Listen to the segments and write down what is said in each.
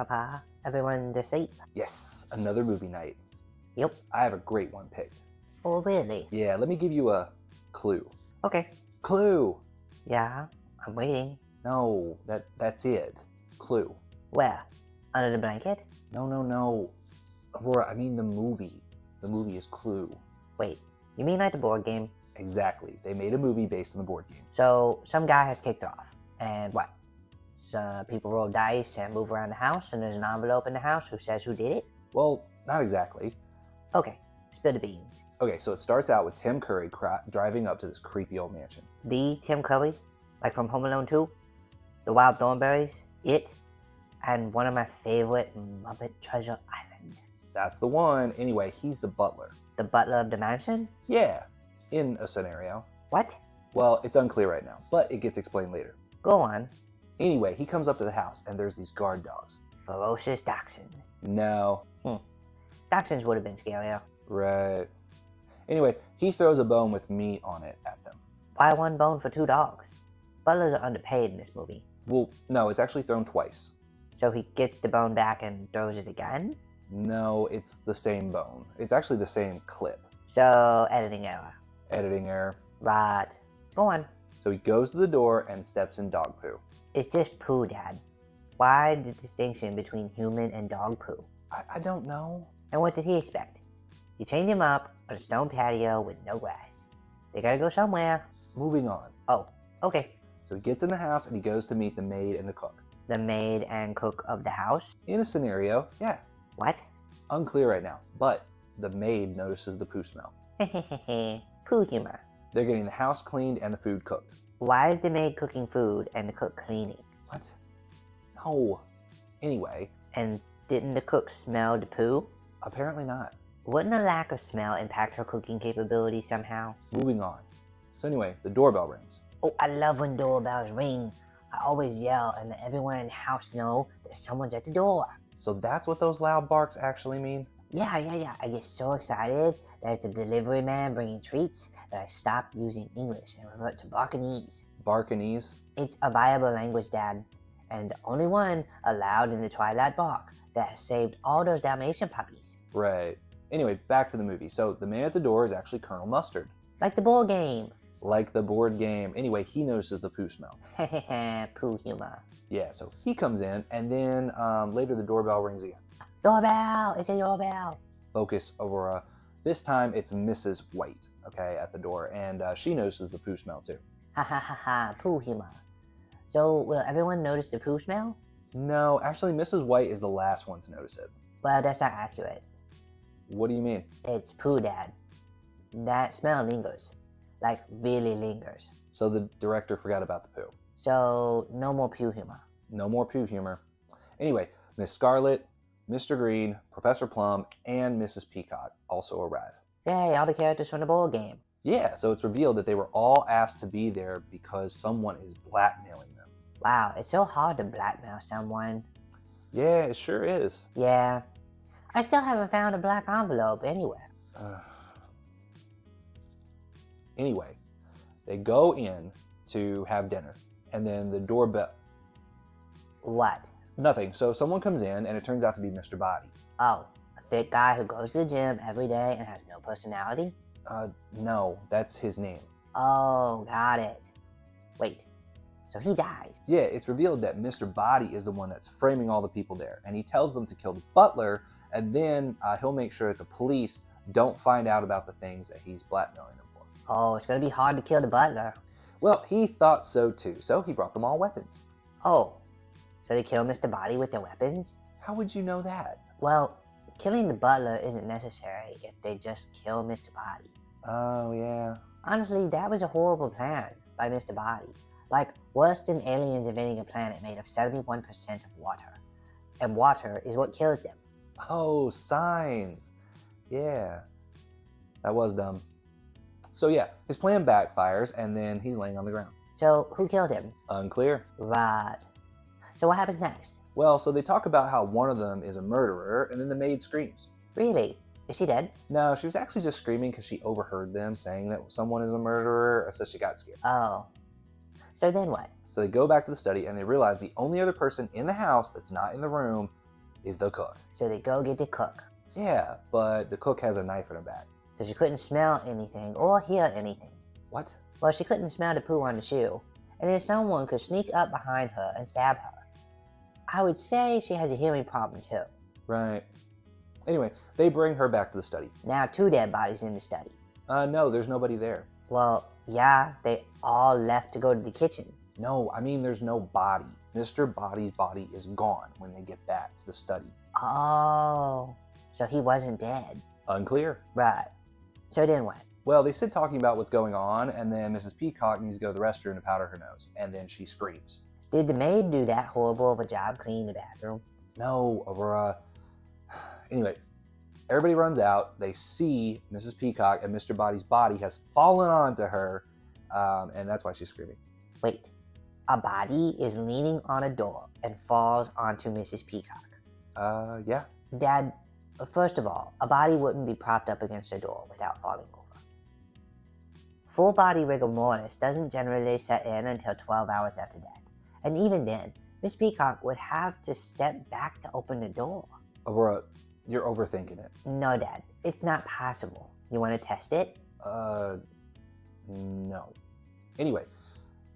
Papa. Everyone's asleep. Yes, another movie night. Yep. I have a great one picked. Oh, really? Yeah, let me give you a clue. Okay. Clue! Yeah, I'm waiting. No, that's it. Clue. Where? Under the blanket? No. Aurora, I mean the movie. The movie is Clue. Wait, you mean like the board game? Exactly. They made a movie based on the board game. So, some guy has kicked off. And what? So people roll dice and move around the house, and there's an envelope in the house who says who did it? Well, not exactly. Okay, spill the beans. Okay, so it starts out with Tim Curry driving up to this creepy old mansion. The Tim Curry? Like from Home Alone 2? The Wild Thornberrys? It? And one of my favorite, Muppet Treasure Island. That's the one. Anyway, he's the butler. The butler of the mansion? Yeah, in a scenario. What? Well, it's unclear right now, but it gets explained later. Go on. Anyway, he comes up to the house, and there's these guard dogs. Ferocious dachshunds. No. Dachshunds would have been scarier. Right. Anyway, he throws a bone with meat on it at them. Why one bone for two dogs? Butlers are underpaid in this movie. Well, no, it's actually thrown twice. So he gets the bone back and throws it again? No, it's the same bone. It's actually the same clip. So, editing error. Editing error. Right. Go on. So he goes to the door and steps in dog poo. It's just poo, Dad. Why the distinction between human and dog poo? I don't know. And what did he expect? You chained him up on a stone patio with no grass. They gotta go somewhere. Moving on. Oh, okay. So he gets in the house and he goes to meet the maid and the cook. The maid and cook of the house? In a scenario, yeah. What? Unclear right now, but the maid notices the poo smell. Hehehe. Poo humor. They're getting the house cleaned and the food cooked. Why is the maid cooking food and the cook cleaning? What? No. Anyway, And didn't the cook smell the poo? apparently not. Wouldn't a lack of smell impact her cooking capability somehow? Moving on. So anyway, the doorbell rings. Oh, I love when doorbells ring. I always yell and let everyone in the house know that someone's at the door. So that's what those loud barks actually mean? Yeah. I get so excited that it's a delivery man bringing treats that I stop using English and revert to Barkanese. Barkanese? It's a viable language, Dad, and the only one allowed in the Twilight Bark that has saved all those Dalmatian puppies. Right. Anyway, back to the movie. So the man at the door is actually Colonel Mustard. Like the ball game. Like the board game. Anyway, he notices the poo smell. Hehehe, poo humor. Yeah, so he comes in, and then later the doorbell rings again. Doorbell! It's a doorbell! Focus, Aurora. This time it's Mrs. White, okay, at the door, and she notices the poo smell too. Ha ha ha ha, poo humor. So, will everyone notice the poo smell? No, actually Mrs. White is the last one to notice it. Well, that's not accurate. What do you mean? It's poo, Dad. That smell lingers. Like, really lingers. So the director forgot about the poo. So, no more poo humor. No more poo humor. Anyway, Miss Scarlet, Mr. Green, Professor Plum, and Mrs. Peacock also arrive. Yay, all the characters from the board game. Yeah, so it's revealed that they were all asked to be there because someone is blackmailing them. Wow, it's so hard to blackmail someone. Yeah, it sure is. Yeah. I still haven't found a black envelope anywhere. Anyway, they go in to have dinner, and then the doorbell... What? Nothing. So someone comes in, and it turns out to be Mr. Boddy. Oh, a thick guy who goes to the gym every day and has no personality? No, that's his name. Oh, got it. Wait, so he dies? Yeah, it's revealed that Mr. Boddy is the one that's framing all the people there, and he tells them to kill the butler, and then he'll make sure that the police don't find out about the things that he's blackmailing them for. Oh, it's gonna be hard to kill the butler. Well, he thought so too, so he brought them all weapons. Oh, so they kill Mr. Boddy with their weapons? How would you know that? Well, killing the butler isn't necessary if they just kill Mr. Boddy. Oh, yeah. Honestly, that was a horrible plan by Mr. Boddy. Like, worse than aliens invading a planet made of 71% of water. And water is what kills them. Oh, signs. Yeah. That was dumb. So yeah, his plan backfires, and then he's laying on the ground. So, who killed him? Unclear. Right. So what happens next? Well, so they talk about how one of them is a murderer, and then the maid screams. Really? Is she dead? No, she was actually just screaming because she overheard them saying that someone is a murderer, so she got scared. Oh. So then what? So they go back to the study, and they realize the only other person in the house that's not in the room is the cook. So they go get the cook. Yeah, but the cook has a knife in her bag. So she couldn't smell anything or hear anything. What? Well, she couldn't smell the poo on the shoe, and then someone could sneak up behind her and stab her. I would say she has a hearing problem too. Right. Anyway, they bring her back to the study. Now 2 dead bodies in the study. No, there's nobody there. Well, yeah, they all left to go to the kitchen. No, I mean there's no body. Mr. Boddy's body is gone when they get back to the study. Oh, so he wasn't dead. Unclear. Right. So then what? Well, they sit talking about what's going on, and then Mrs. Peacock needs to go to the restroom to powder her nose, and then she screams. Did the maid do that horrible of a job cleaning the bathroom? No, Aurora. Anyway, everybody runs out. They see Mrs. Peacock, and Mr. Boddy's body has fallen onto her, and that's why she's screaming. Wait, a body is leaning on a door and falls onto Mrs. Peacock. Yeah. Dad, first of all, a body wouldn't be propped up against a door without falling over. Full body rigor mortis doesn't generally set in until 12 hours after death. And even then, Miss Peacock would have to step back to open the door. Aurora, you're overthinking it. No, Dad, it's not possible. You want to test it? No. Anyway,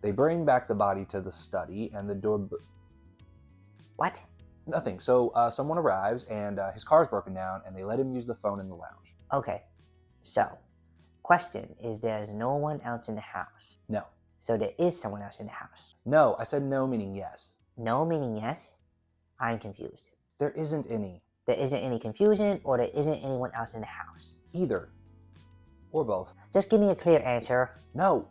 they bring back the body to the study, and the door... What? Nothing. So someone arrives, and his car's broken down, and they let him use the phone in the lounge. Okay, so, question is there's no one else in the house. No. So there is someone else in the house. No, I said no meaning yes. No meaning yes? I'm confused. There isn't any. There isn't any confusion, or there isn't anyone else in the house? Either. Or both. Just give me a clear answer. No.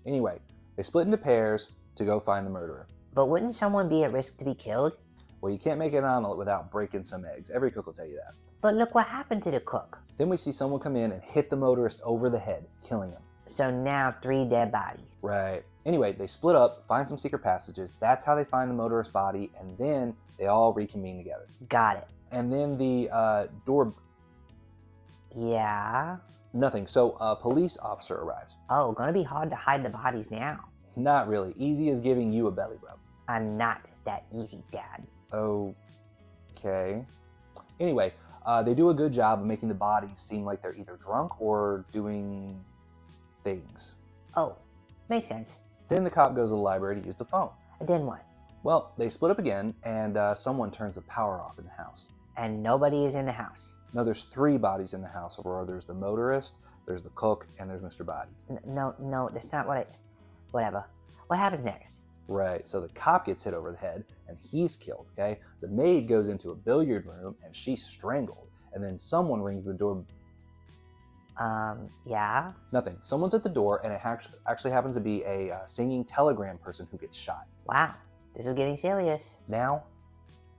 Anyway, they split into pairs to go find the murderer. But wouldn't someone be at risk to be killed? Well, you can't make an omelet without breaking some eggs. Every cook will tell you that. But look what happened to the cook. Then we see someone come in and hit the motorist over the head, killing him. So now 3 dead bodies. Right. Anyway, they split up, find some secret passages. That's how they find the motorist's body, and then they all reconvene together. Got it. And then the door... Yeah? Nothing. So a police officer arrives. Oh, gonna be hard to hide the bodies now. Not really. Easy as giving you a belly rub. I'm not that easy, Dad. Okay. Anyway, they do a good job of making the bodies seem like they're either drunk or doing things. Oh, makes sense. Then the cop goes to the library to use the phone. And then what? Well, they split up again, and someone turns the power off in the house. And nobody is in the house. No, there's 3 bodies in the house, Aurora. There's the motorist, there's the cook, and there's Mr. Boddy. No, that's not what Whatever. What happens next? Right, so the cop gets hit over the head, and he's killed, okay? The maid goes into a billiard room, and she's strangled. And then someone rings the door. Yeah? Nothing. Someone's at the door, and it actually happens to be a singing telegram person who gets shot. Wow, this is getting serious. Now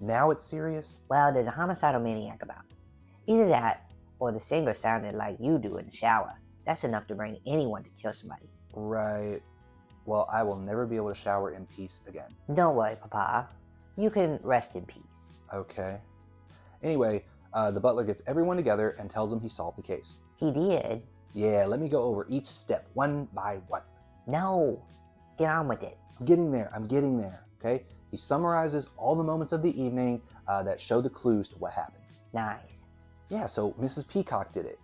it's serious? Well, there's a homicidal maniac about. Either that, or the singer sounded like you do in the shower. That's enough to bring anyone to kill somebody. Right. Well, I will never be able to shower in peace again. Don't worry, Papa. You can rest in peace. Okay. Anyway, the butler gets everyone together and tells them he solved the case. He did? Yeah, let me go over each step one by one. No. Get on with it. I'm getting there, okay? He summarizes all the moments of the evening that show the clues to what happened. Nice. Yeah, so Mrs. Peacock did it.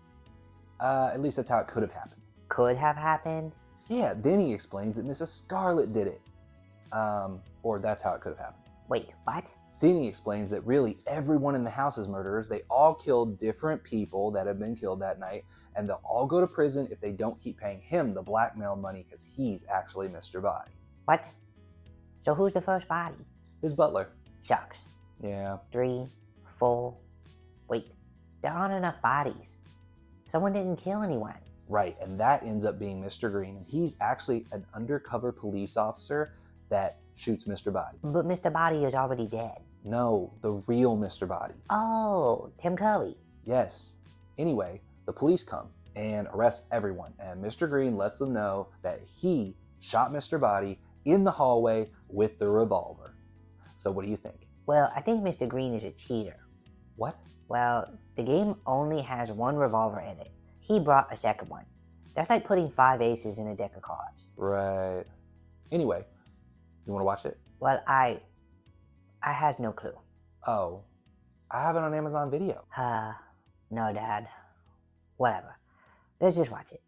At least that's how it could have happened. Could have happened? Yeah, then he explains that Mrs. Scarlet did it. Or that's how it could have happened. Wait, what? Then he explains that really everyone in the house is murderers. They all killed different people that have been killed that night, and they'll all go to prison if they don't keep paying him the blackmail money because he's actually Mr. Boddy. What? So who's the first body? His butler. Shucks. Yeah. 3, 4... Wait, there aren't enough bodies. Someone didn't kill anyone. Right, and that ends up being Mr. Green, and he's actually an undercover police officer that shoots Mr. Boddy. But Mr. Boddy is already dead. No, the real Mr. Boddy. Oh, Tim Curry. Yes. Anyway, the police come and arrest everyone, and Mr. Green lets them know that he shot Mr. Boddy in the hallway with the revolver. So what do you think? Well, I think Mr. Green is a cheater. What? Well, the game only has 1 revolver in it. He brought a second one. That's like putting 5 aces in a deck of cards. Right. Anyway, you want to watch it? Well, I has no clue. Oh, I have it on Amazon Video. No, Dad. Whatever. Let's just watch it.